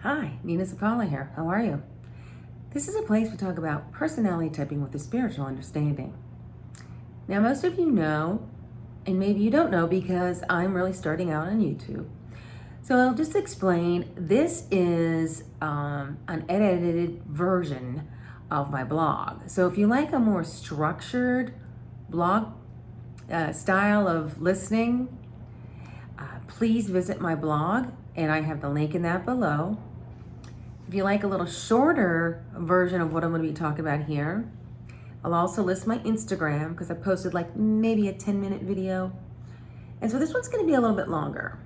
Hi, Nina Zapala here. How are you? This is a place we talk about personality typing with a spiritual understanding. Now, most of you know, and maybe you don't know because I'm really starting out on YouTube. So I'll just explain. This is an edited version of my blog. So if you like a more structured blog style of listening, please visit my blog, and I have the link in that below. If you like a little shorter version of what I'm going to be talking about here, I'll also list my Instagram because I posted like maybe a 10-minute video. And so this one's going to be a little bit longer.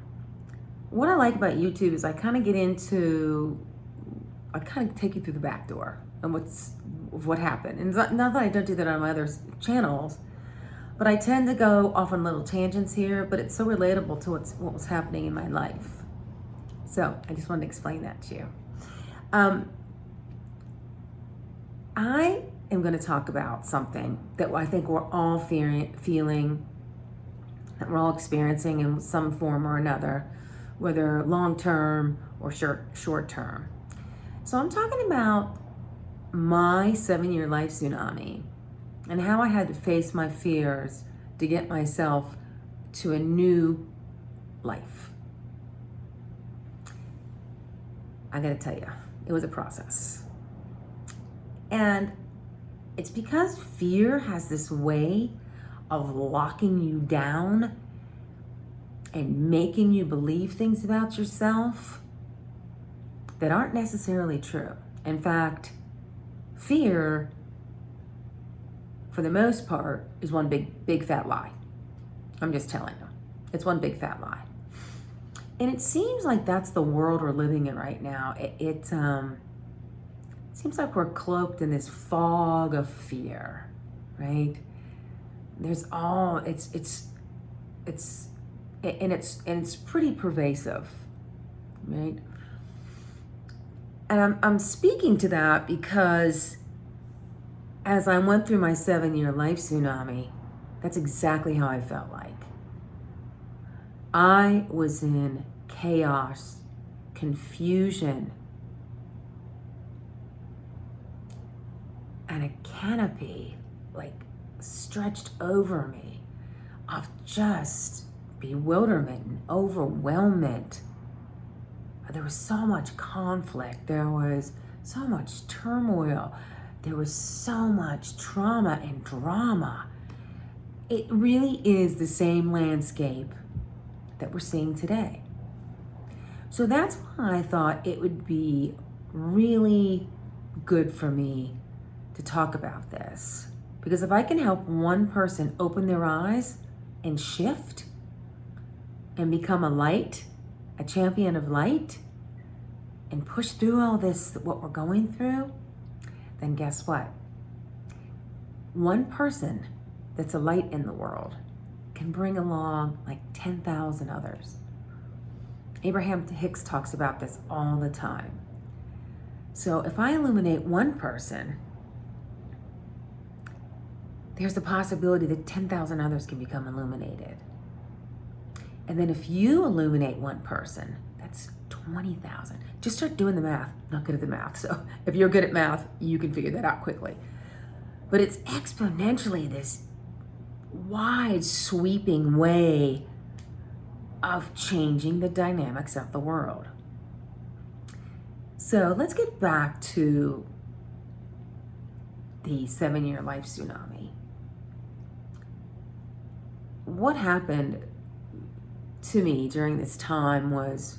What I like about YouTube is I kind of take you through the back door and what happened. And not that I don't do that on my other channels, but I tend to go off on little tangents here, but it's so relatable to what was happening in my life. So I just wanted to explain that to you. I am going to talk about something that I think we're all feeling, that we're all experiencing in some form or another, whether long-term or short-term. So I'm talking about my 7-year life tsunami and how I had to face my fears to get myself to a new life. I got to tell you, it was a process. And it's because fear has this way of locking you down and making you believe things about yourself that aren't necessarily true. In fact, fear, for the most part, is one big fat lie. I'm just telling you. It's one big fat lie. And it seems like that's the world we're living in right now. It seems like we're cloaked in this fog of fear, right? There's all it's pretty pervasive, right? And I'm speaking to that because as I went through my 7-year life tsunami, that's exactly how I felt like. I was in chaos, confusion, and a canopy like stretched over me of just bewilderment and overwhelmment. There was so much conflict. There was so much turmoil. There was so much trauma and drama. It really is the same landscape that we're seeing today. So that's why I thought it would be really good for me to talk about this. Because if I can help one person open their eyes and shift and become a light, a champion of light, and push through all this, what we're going through, then guess what? One person that's a light in the world can bring along like 10,000 others. Abraham Hicks talks about this all the time. So if I illuminate one person, there's the possibility that 10,000 others can become illuminated. And then if you illuminate one person, that's 20,000. Just start doing the math. I'm not good at the math, so if you're good at math, you can figure that out quickly. But it's exponentially this wide sweeping way of changing the dynamics of the world. So let's get back to the 7-year life tsunami. What happened to me during this time was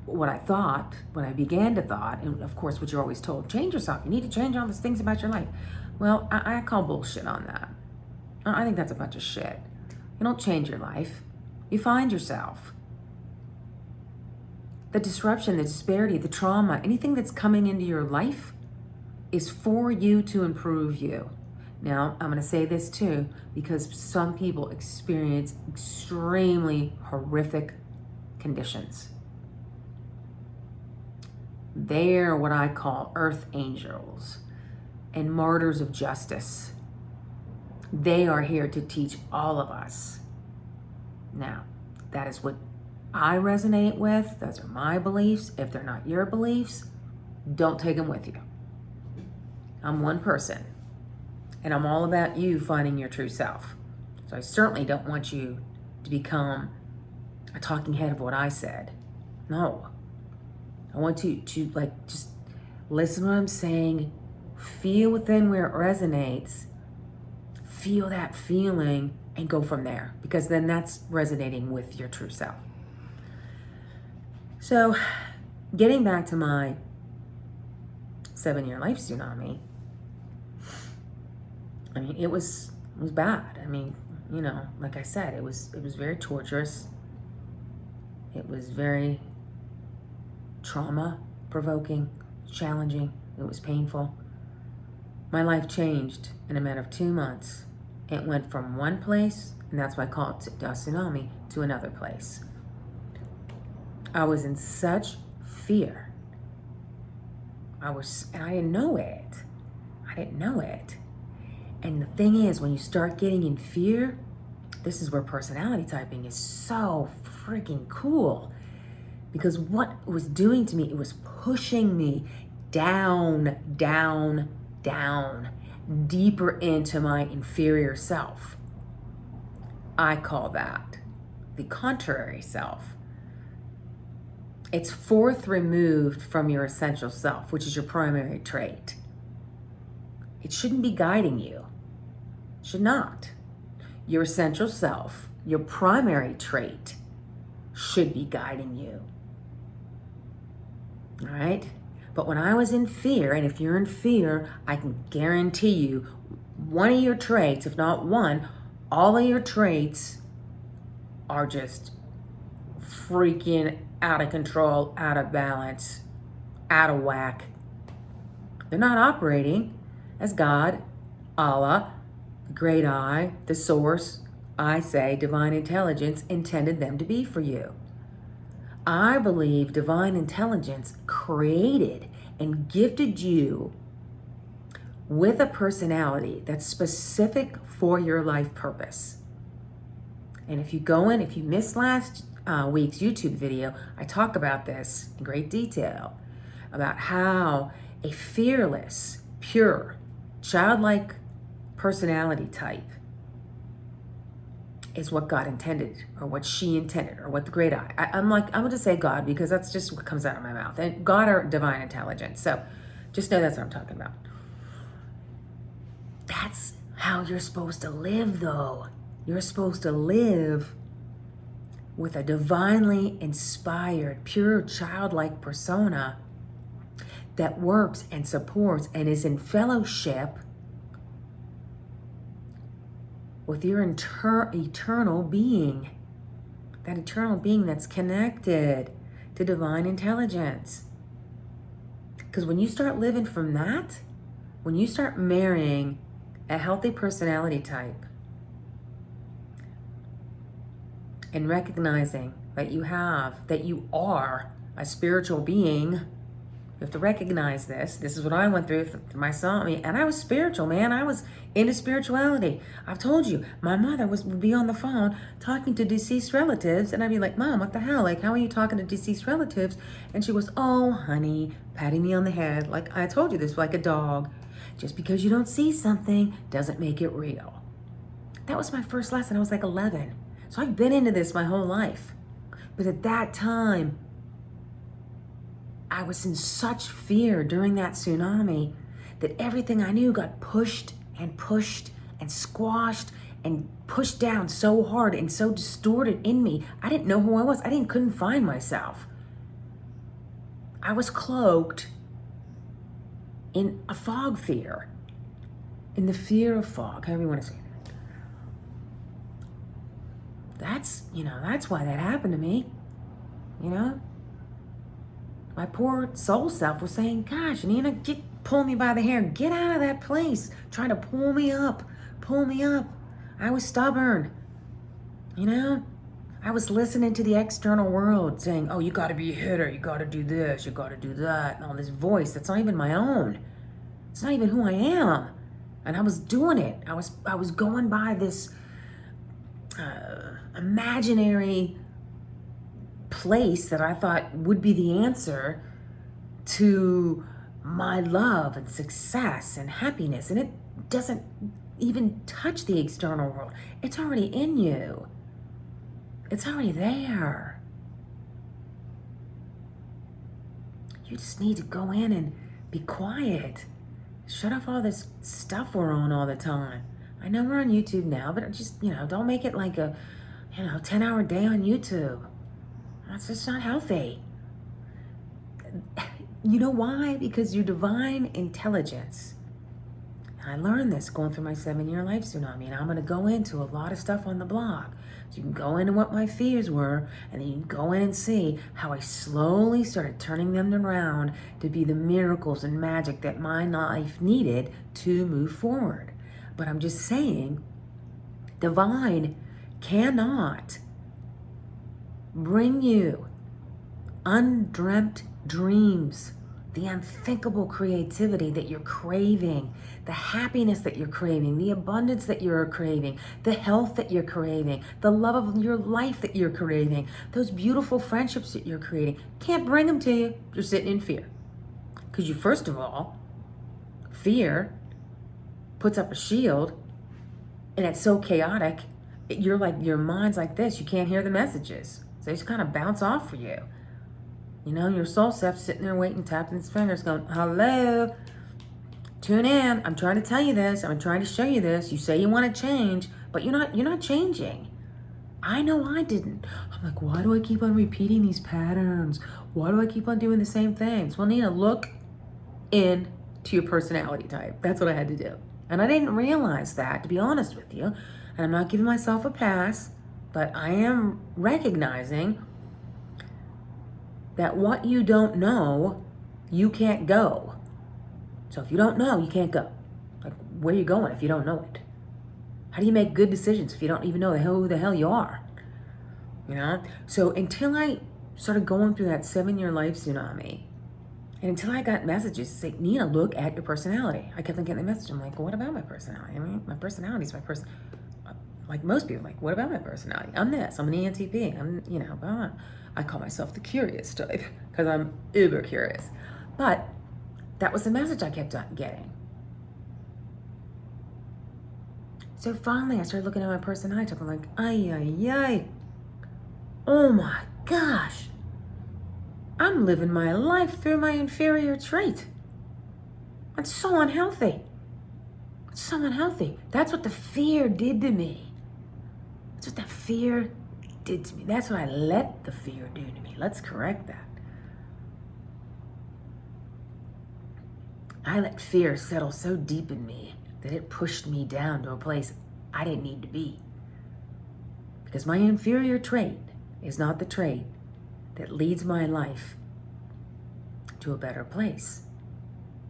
what I began to thought, and of course what you're always told, change yourself. You need to change all these things about your life. Well, I call bullshit on that. I think that's a bunch of shit. You don't change your life. You find yourself. The disruption, the disparity, the trauma, anything that's coming into your life is for you to improve you. Now, I'm going to say this too, because some people experience extremely horrific conditions. They're what I call earth angels and martyrs of justice. They are here to teach all of us. Now, that is what I resonate with, those are my beliefs. If they're not your beliefs, don't take them with you. I'm one person, and I'm all about you finding your true self. So I certainly don't want you to become a talking head of what I said. No. I want you to like just listen to what I'm saying, feel within where it resonates, feel that feeling, and go from there, because then that's resonating with your true self. So, getting back to my 7-year life tsunami, I mean, it was bad. I mean, you know, like I said, it was very torturous. It was very trauma provoking, challenging. It was painful. My life changed in a matter of 2 months. It went from one place, and that's why I call it a tsunami, to another place. I was in such fear. And I didn't know it. I didn't know it. And the thing is, when you start getting in fear, this is where personality typing is so freaking cool. Because what it was doing to me, it was pushing me down, down, down, deeper into my inferior self. I call that the contrary self. It's fourth removed from your essential self, which is your primary trait. It shouldn't be guiding you. It should not. Your essential self, your primary trait, should be guiding you. All right? But when I was in fear, and if you're in fear, I can guarantee you one of your traits, if not one, all of your traits are just freaking out of control, out of balance, out of whack. They're not operating as God, Allah, the great I, the source, I say, divine intelligence intended them to be for you. I believe divine intelligence created and gifted you with a personality that's specific for your life purpose. And if you missed last week's YouTube video, I talk about this in great detail, about how a fearless, pure, childlike personality type is what God intended, or what she intended, or what the great I'm going to say God, because that's just what comes out of my mouth. And God or divine intelligence. So just know that's what I'm talking about. That's how you're supposed to live, though. You're supposed to live with a divinely inspired, pure, childlike persona that works and supports and is in fellowship with your eternal being. That eternal being that's connected to divine intelligence. Because when you start living from that, when you start marrying a healthy personality type and recognizing that you are a spiritual being, you have to recognize this. This is what I went through my tsunami, and I was spiritual, man. I was into spirituality. I've told you, my mother would be on the phone talking to deceased relatives, and I'd be like, Mom, what the hell? Like, how are you talking to deceased relatives? And she was, oh, honey, patting me on the head. Like, I told you this, like a dog. Just because you don't see something doesn't make it real. That was my first lesson. I was like 11. So I've been into this my whole life. But at that time, I was in such fear during that tsunami that everything I knew got pushed and squashed and pushed down so hard and so distorted in me. I didn't know who I was. Couldn't find myself. I was cloaked in a fog fear, in the fear of fog, however you want to say it. That's why that happened to me, My poor soul self was saying, gosh, Nina, pull me by the hair. Get out of that place. Trying to pull me up. I was stubborn. I was listening to the external world saying, oh, you got to be a hitter. You got to do this. You got to do that. And all this voice that's not even my own. It's not even who I am. And I was doing it. I was going by this imaginary place that I thought would be the answer to my love and success and happiness. And it doesn't even touch the external world. It's already in you. It's already there. You just need to go in and be quiet. Shut off all this stuff we're on all the time. I know we're on YouTube now, but just, don't make it like a, 10-hour day on YouTube. That's just not healthy. You know why? Because your divine intelligence, and I learned this going through my 7-year life tsunami, and I'm going to go into a lot of stuff on the blog. So you can go into what my fears were, and then you can go in and see how I slowly started turning them around to be the miracles and magic that my life needed to move forward. But I'm just saying, divine cannot bring you undreamt dreams, the unthinkable creativity that you're craving, the happiness that you're craving, the abundance that you're craving, the health that you're craving, the love of your life that you're craving, those beautiful friendships that you're creating. Can't bring them to you. You're sitting in fear. Because you, first of all, fear puts up a shield, and it's so chaotic. Your mind's like this. You can't hear the messages. So they just kind of bounce off for you. Your soul self's sitting there waiting, tapping its fingers, going, hello, tune in. I'm trying to tell you this. I'm trying to show you this. You say you want to change, but you're not changing. I know I didn't. I'm like, why do I keep on repeating these patterns? Why do I keep on doing the same things? Well, Nina, look into your personality type. That's what I had to do. And I didn't realize that, to be honest with you. And I'm not giving myself a pass, but I am recognizing that what you don't know, you can't go. So if you don't know, you can't go. Like, where are you going if you don't know it? How do you make good decisions if you don't even know who the hell you are? So until I started going through that 7-year life tsunami, and until I got messages say, Nina, look at your personality. I kept on getting the message. I'm like, well, what about my personality? I mean, my personality is my person. Like most people, like, what about my personality? I'm this. I'm an ENTP. I'm, blah, blah. I call myself the curious type because I'm uber curious. But that was the message I kept getting. So finally, I started looking at my personality type. I'm like, ay. Oh my gosh. I'm living my life through my inferior trait. That's so unhealthy. It's so unhealthy. That's what the fear did to me. That's what the fear did to me. That's what I let the fear do to me. Let's correct that. I let fear settle so deep in me that it pushed me down to a place I didn't need to be. Because my inferior trait is not the trait that leads my life to a better place.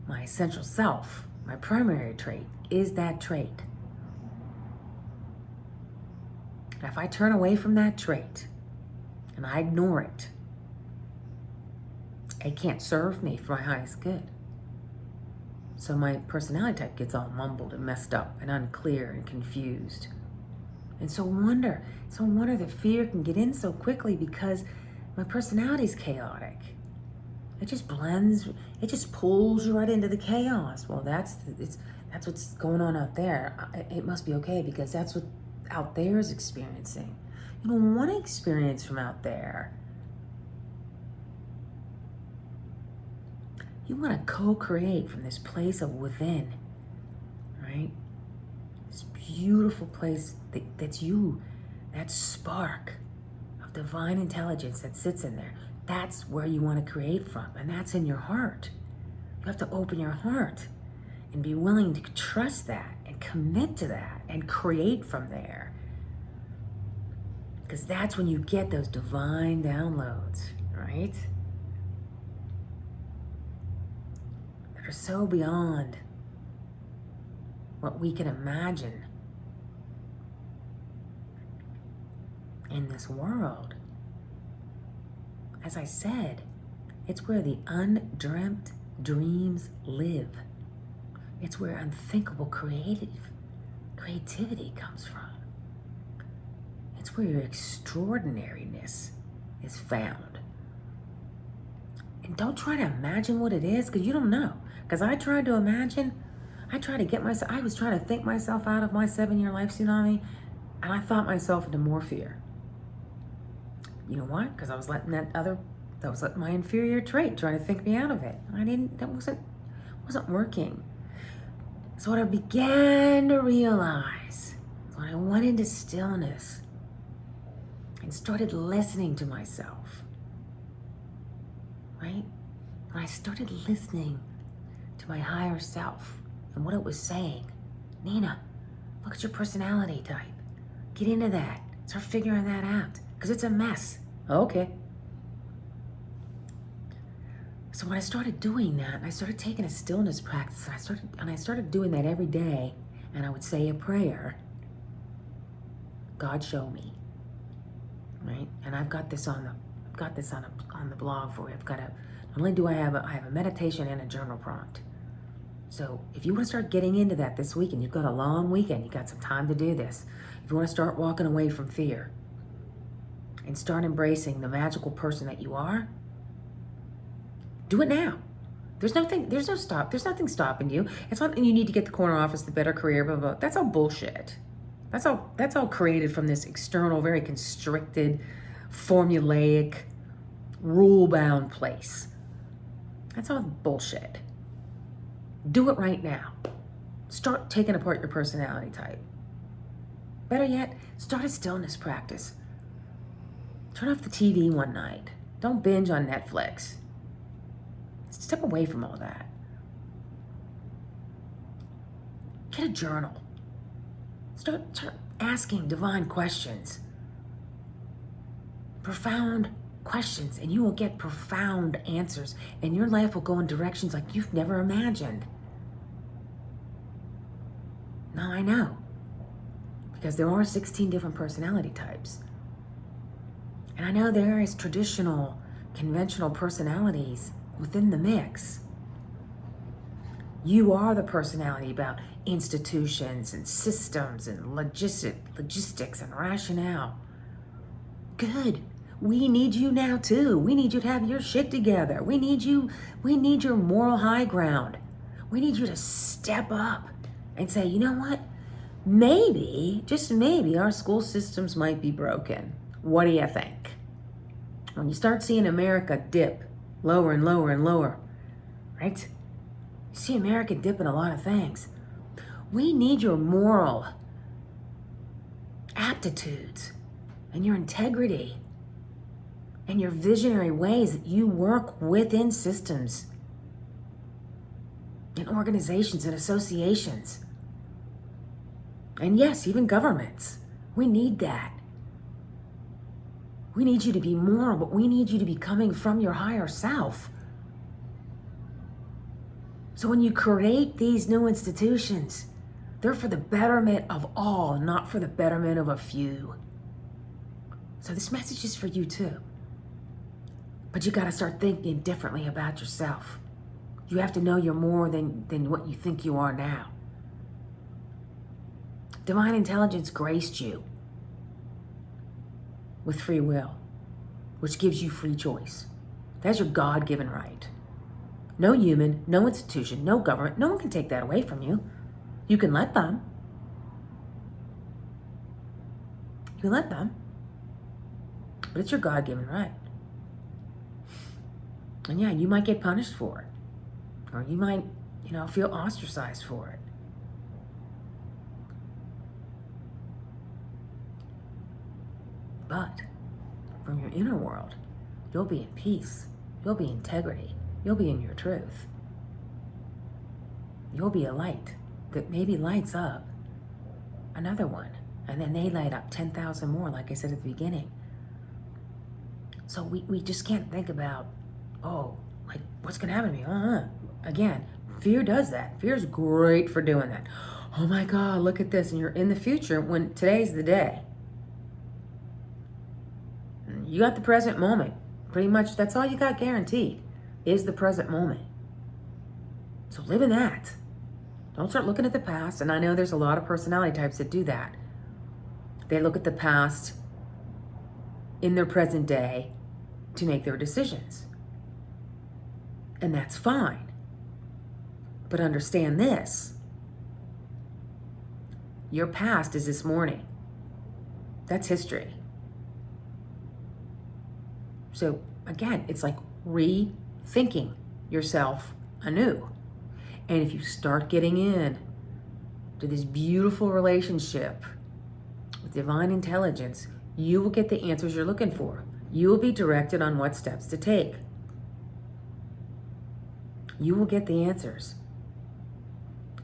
My essential self, my primary trait, is that trait. And if I turn away from that trait and I ignore it, it can't serve me for my highest good. So my personality type gets all mumbled and messed up and unclear and confused. And so wonder that fear can get in so quickly because my personality is chaotic. It just blends, it just pulls you right into the chaos. Well, that's what's going on out there. It must be okay because that's what out there is experiencing. You don't want to experience from out there. You want to co-create from this place of within, right? This beautiful place that's you, that spark of divine intelligence that sits in there. That's where you want to create from, and that's in your heart. You have to open your heart and be willing to trust that and commit to that and create from there. Because that's when you get those divine downloads, right? That are so beyond what we can imagine in this world. As I said, it's where the undreamt dreams live. It's where unthinkable creativity comes from. It's where your extraordinariness is found. And don't try to imagine what it is, because you don't know. Because I tried to imagine, I was trying to think myself out of my 7-year life tsunami, and I thought myself into more fear. You know why? Because I was letting my inferior trait trying to think me out of it. That wasn't working. So what I began to realize, when I went into stillness and started listening to myself, right? When I started listening to my higher self and what it was saying, Nina, look at your personality type. Get into that. Start figuring that out, because it's a mess. Okay. So when I started doing that, and I started taking a stillness practice, I started doing that every day, and I would say a prayer. God, show me, right? And I've got this on the blog for you. Not only do I have a meditation and a journal prompt. So if you want to start getting into that this weekend, you've got a long weekend, you got some time to do this. If you want to start walking away from fear and start embracing the magical person that you are, do it now. There's nothing stopping you. It's not that you need to get the corner office, the better career, blah, blah, blah. That's all bullshit. That's all created from this external, very constricted, formulaic, rule-bound place. That's all bullshit. Do it right now. Start taking apart your personality type. Better yet, start a stillness practice. Turn off the TV one night. Don't binge on Netflix. Step away from all that. Get a journal. Start asking divine questions. Profound questions, and you will get profound answers, and your life will go in directions like you've never imagined. Now I know, because there are 16 different personality types. And I know there is traditional, conventional personalities within the mix. You are the personality about institutions and systems and logistics and rationale. Good. We need you now too. We need you to have your shit together. We need your moral high ground. We need you to step up and say, you know what? Maybe, just maybe, our school systems might be broken. What do you think? When you start seeing America dip lower and lower and lower, right? You see America dip in a lot of things. We need your moral aptitudes and your integrity and your visionary ways that you work within systems and organizations and associations. And yes, even governments. We need that. We need you to be moral, but we need you to be coming from your higher self. So when you create these new institutions, they're for the betterment of all, not for the betterment of a few. So this message is for you too. But you got to start thinking differently about yourself. You have to know you're more than what you think you are now. Divine intelligence graced you with free will, which gives you free choice. That's your God-given right. No human, no institution, no government, no one can take that away from you. You can let them. You can let them. But it's your God-given right. And yeah, you might get punished for it. Or you might, feel ostracized for it. But from your inner world, you'll be in peace. You'll be in integrity. You'll be in your truth. You'll be a light that maybe lights up another one. And then they light up 10,000 more, like I said at the beginning. So we just can't think about, what's going to happen to me? Again, fear does that. Fear is great for doing that. Oh my God, look at this. And you're in the future when today's the day. You got the present moment. Pretty much that's all you got guaranteed is the present moment. So live in that. Don't start looking at the past. And I know there's a lot of personality types that do that. They look at the past in their present day to make their decisions. And that's fine. But understand this. Your past is this morning. That's history. So again, it's like rethinking yourself anew. And if you start getting in to this beautiful relationship with divine intelligence, you will get the answers you're looking for. You will be directed on what steps to take. You will get the answers.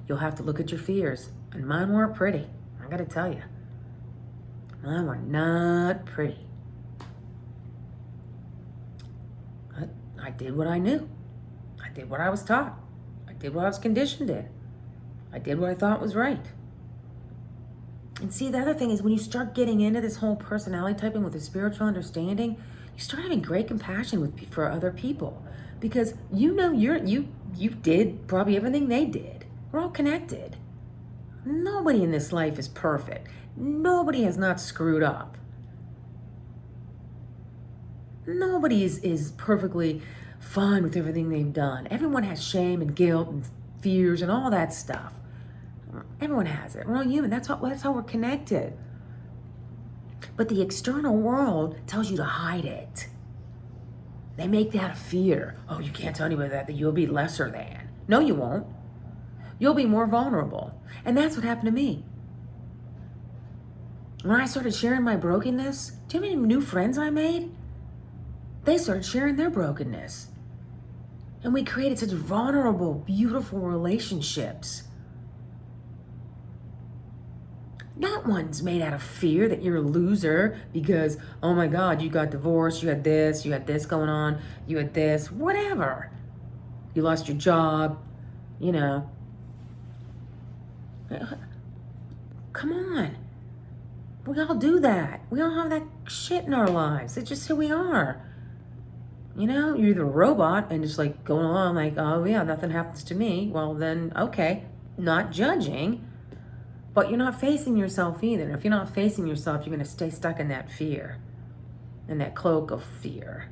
You'll have to look at your fears. And mine weren't pretty. I gotta tell you. Mine were not pretty. But I did what I knew. I did what I was taught. I did what I was conditioned in. I did what I thought was right. And see, the other thing is when you start getting into this whole personality typing with a spiritual understanding, you start having great compassion for other people, because you know you did probably everything they did. We're all connected. Nobody in this life is perfect. Nobody has not screwed up. Nobody is perfectly fine with everything they've done. Everyone has shame and guilt and fears and all that stuff. Everyone has it. We're all human. That's how we're connected. But the external world tells you to hide it. They make that a fear. Oh, you can't tell anybody that you'll be lesser than. No, you won't. You'll be more vulnerable. And that's what happened to me. When I started sharing my brokenness, do you know how many new friends I made? They started sharing their brokenness. And we created such vulnerable, beautiful relationships. Not one's made out of fear that you're a loser because, oh my God, you got divorced, you had this going on, you had this, whatever. You lost your job, you know. Come on. We all do that. We all have that shit in our lives. It's just who we are. You know, you're either a robot and just like going along like, oh yeah, nothing happens to me. Well then, okay, not judging. But you're not facing yourself either. If you're not facing yourself, you're going to stay stuck in that fear, in that cloak of fear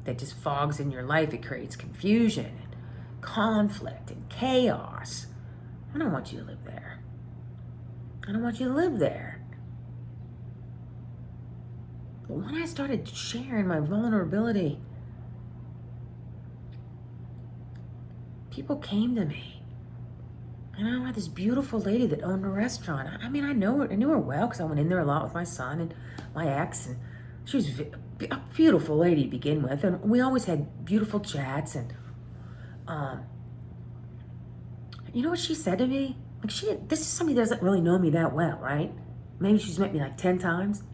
that just fogs in your life. It creates confusion and conflict and chaos. I don't want you to live there. I don't want you to live there. But when I started sharing my vulnerability, people came to me. And I had this beautiful lady that owned a restaurant. I mean, I knew her well because I went in there a lot with my son and my ex. And she was a beautiful lady to begin with. And we always had beautiful chats. And you know what she said to me? Like this is somebody that doesn't really know me that well, right? Maybe she's met me like 10 times.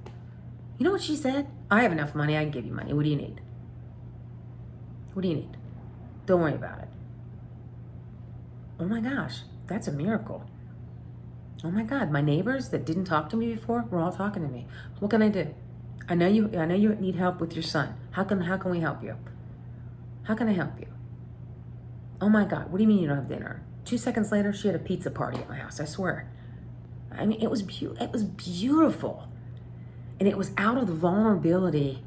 You know what she said? I have enough money. I can give you money. What do you need? What do you need? Don't worry about it. Oh my gosh. That's a miracle. Oh my God, my neighbors that didn't talk to me before were all talking to me. What can I do? I know you need help with your son. How can we help you? How can I help you? Oh my God, what do you mean you don't have dinner? 2 seconds later, she had a pizza party at my house, I swear. I mean, it was beautiful. And it was out of the vulnerability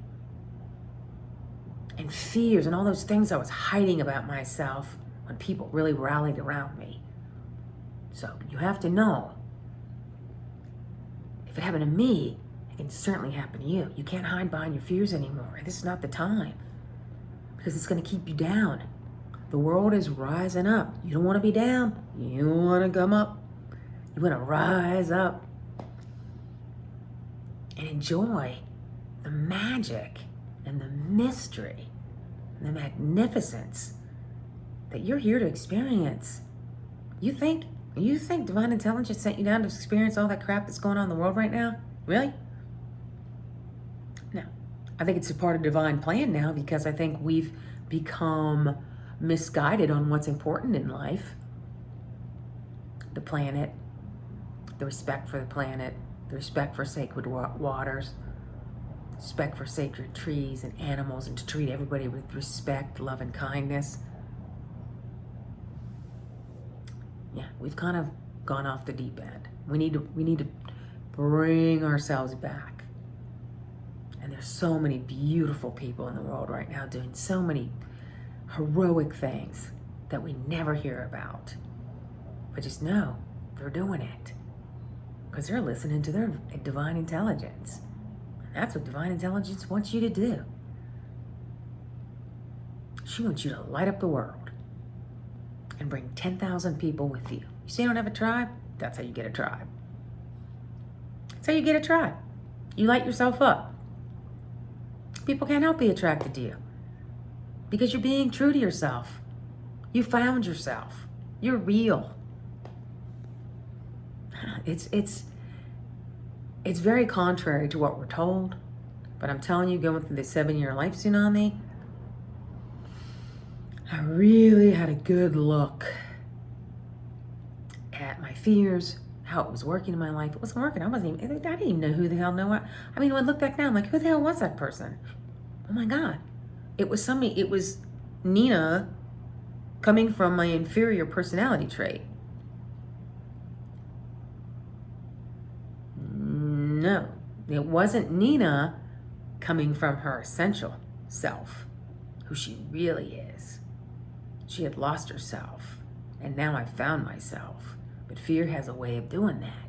and fears and all those things I was hiding about myself when people really rallied around me. So you have to know, if it happened to me, it can certainly happen to you. You can't hide behind your fears anymore. This is not the time, because it's going to keep you down. The world is rising up. You don't want to be down. You want to come up. You want to rise up and enjoy the magic and the mystery and the magnificence that you're here to experience. You think divine intelligence sent you down to experience all that crap that's going on in the world right now? Really? No. I think it's a part of divine plan now, because I think we've become misguided on what's important in life. The planet, the respect for the planet, the respect for sacred waters, respect for sacred trees and animals, and to treat everybody with respect, love, and kindness. Yeah, we've kind of gone off the deep end. We need to bring ourselves back And there's so many beautiful people in the world right now doing so many heroic things that we never hear about. But just know they're doing it because they're listening to their divine intelligence. And that's what divine intelligence wants you to do. She wants you to light up the world and bring 10,000 people with you. You say you don't have a tribe? That's how you get a tribe. That's how you get a tribe. You light yourself up. People can't help be attracted to you because you're being true to yourself. You found yourself. You're real. It's very contrary to what we're told, but I'm telling you, going through the 7-year life tsunami, I really had a good look at my fears, how it was working in my life. It wasn't working. I didn't even know who the hell when I look back now, I'm like, who the hell was that person? Oh my God. It was Nina coming from my inferior personality trait. No, it wasn't Nina coming from her essential self, who she really is. She had lost herself, and now I found myself. But fear has a way of doing that.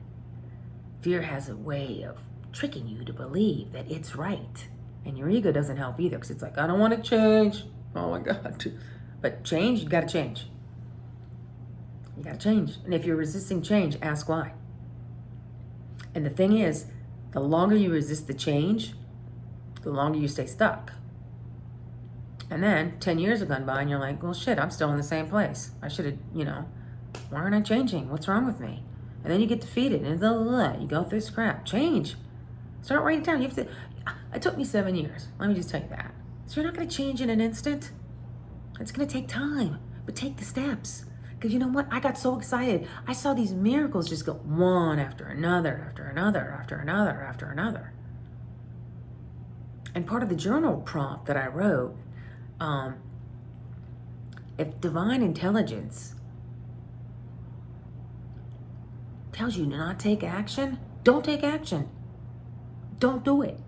Fear has a way of tricking you to believe that it's right. And your ego doesn't help either, because it's like, I don't want to change. Oh my God. But change, you got to change. You got to change. And if you're resisting change, ask why. And the thing is, the longer you resist the change, the longer you stay stuck. And then 10 years have gone by and you're like, well, shit, I'm still in the same place. I should have, why aren't I changing? What's wrong with me? And then you get defeated and you go through scrap. Change. Start writing it down. It took me 7 years. Let me just tell you that. So you're not going to change in an instant. It's going to take time, but take the steps. Because you know what? I got so excited. I saw these miracles just go one after another, after another, after another, after another. And part of the journal prompt that I wrote, if divine intelligence tells you to not take action, don't take action. Don't do it.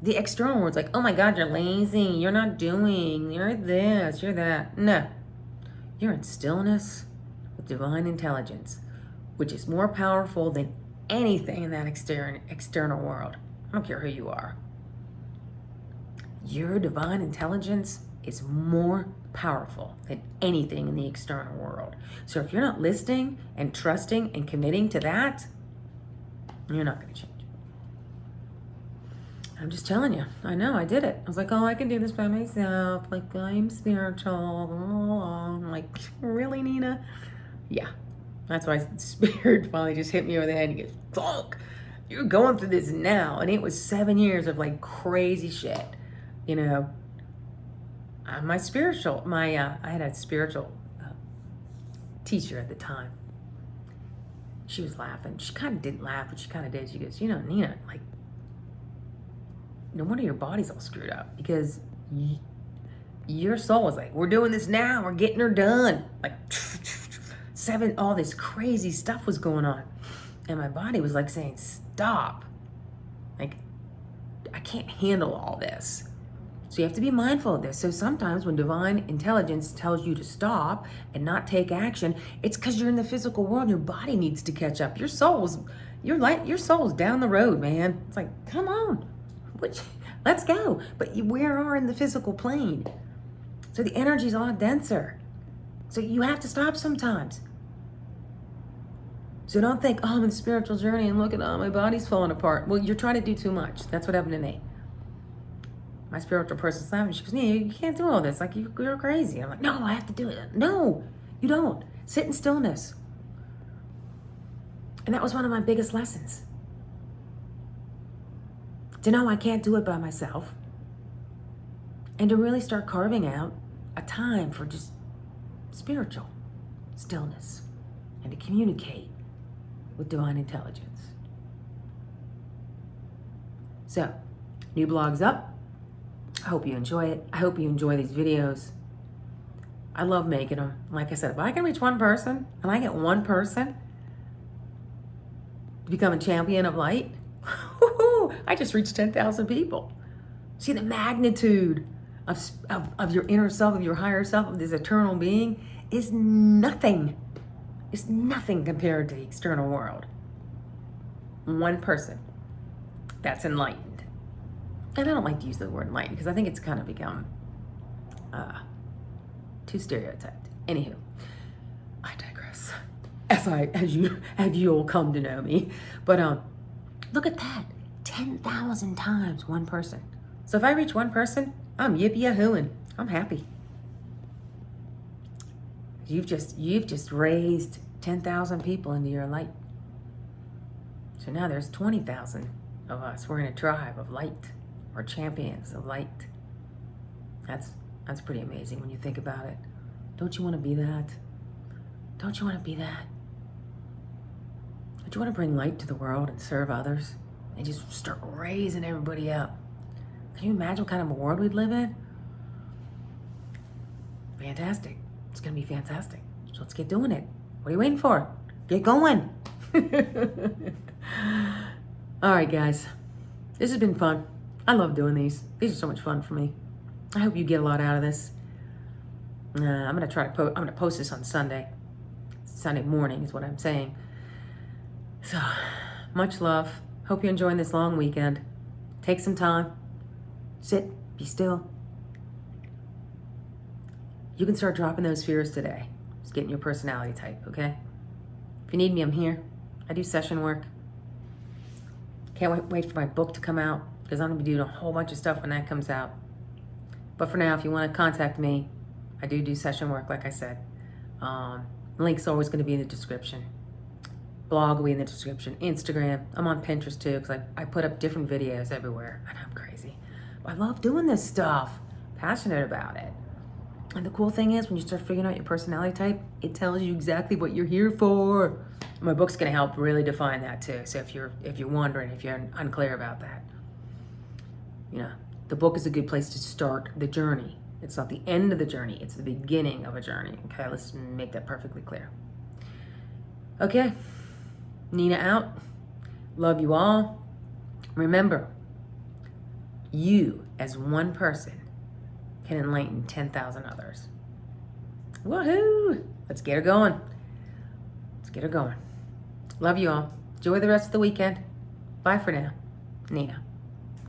The external world's like, oh my God, you're lazy, you're not doing, you're this, you're that. No. You're in stillness with divine intelligence, which is more powerful than anything in that external world. I don't care who you are. Your divine intelligence is more powerful than anything in the external world. So if you're not listening and trusting and committing to that, you're not going to change. I'm just telling you. I know, I did it. I was like, oh, I can do this by myself. Like, I'm spiritual. I'm like, really, Nina? Yeah. That's why Spirit finally just hit me over the head and he goes, fuck, you're going through this now. And it was 7 years of like crazy shit. I had a spiritual teacher at the time. She was laughing. She kind of didn't laugh, but she kind of did. She goes, Nina, like, no wonder your body's all screwed up because your soul was like, we're doing this now. We're getting her done. Like all this crazy stuff was going on. And my body was like saying, stop. Like, I can't handle all this. So you have to be mindful of this. So sometimes when divine intelligence tells you to stop and not take action, it's because you're in the physical world. Your body needs to catch up. Your soul's down the road, man. It's like, come on. Let's go. But we are in the physical plane. So the energy's a lot denser. So you have to stop sometimes. So don't think, oh, I'm in the spiritual journey and look at my body's falling apart. Well, you're trying to do too much. That's what happened to me. My spiritual person's laughing. She goes, Nia, you can't do all this. Like, you're crazy. I'm like, no, I have to do it. No, you don't. Sit in stillness. And that was one of my biggest lessons. To know I can't do it by myself. And to really start carving out a time for just spiritual stillness and to communicate with divine intelligence. So, new blog's up. I hope you enjoy it. I hope you enjoy these videos. I love making them. Like I said, if I can reach one person and I get one person to become a champion of light, I just reached 10,000 people. See the magnitude of your inner self, of your higher self, of this eternal being is nothing. It's nothing compared to the external world. One person that's enlightened. And I don't like to use the word enlightened because I think it's kind of become too stereotyped. Anywho, I digress. As you'll come to know me. But look at that. 10,000 times one person. So if I reach one person, I'm yippee-yahooing. I'm happy. You've just raised 10,000 people into your light. So now there's 20,000 of us. We're in a tribe of light, or champions of light. That's pretty amazing when you think about it. Don't you want to be that? Don't you want to be that? Don't you want to bring light to the world and serve others and just start raising everybody up? Can you imagine what kind of a world we'd live in? Fantastic. It's going to be fantastic. So let's get doing it. What are you waiting for? Get going. All right, guys. This has been fun. I love doing these. These are so much fun for me. I hope you get a lot out of this. I'm going to post this on Sunday. Sunday morning is what I'm saying. So, much love. Hope you're enjoying this long weekend. Take some time. Sit. Be still. You can start dropping those fears today. Just getting your personality type, okay? If you need me, I'm here. I do session work. Can't wait for my book to come out because I'm going to be doing a whole bunch of stuff when that comes out. But for now, if you want to contact me, I do session work, like I said. Link's always going to be in the description. Blog will be in the description. Instagram. I'm on Pinterest too because I put up different videos everywhere. I know I'm crazy. I love doing this stuff. Passionate about it. And the cool thing is when you start figuring out your personality type, it tells you exactly what you're here for. My book's going to help really define that too. So if you're wondering, if you're unclear about that, the book is a good place to start the journey. It's not the end of the journey. It's the beginning of a journey. Okay, let's make that perfectly clear. Okay, Nina out. Love you all. Remember, you as one person can enlighten 10,000 others. Woohoo! Let's get her going. Let's get her going. Love you all. Enjoy the rest of the weekend. Bye for now. Nina.